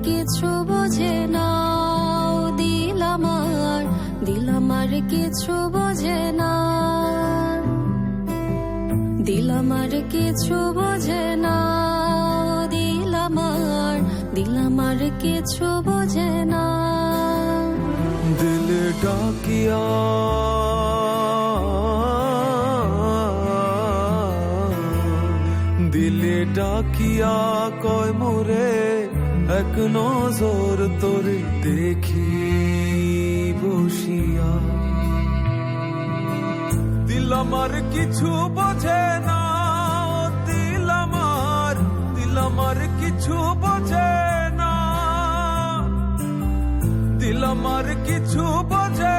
কিছু বোঝে না, দিল আমার কিছু বোঝে না, দিল আমার কিছু বোঝে না, দিল আমার কিছু বোঝে না। দিল ডাকিয়া দিলে ডাকিয়া কয় মোরে এক নজর তোরে দেখি বসিয়া। দিল আমার কিছু বোঝে না, দিল আমার কিছু বোঝে না, দিল আমার কিছু বোঝে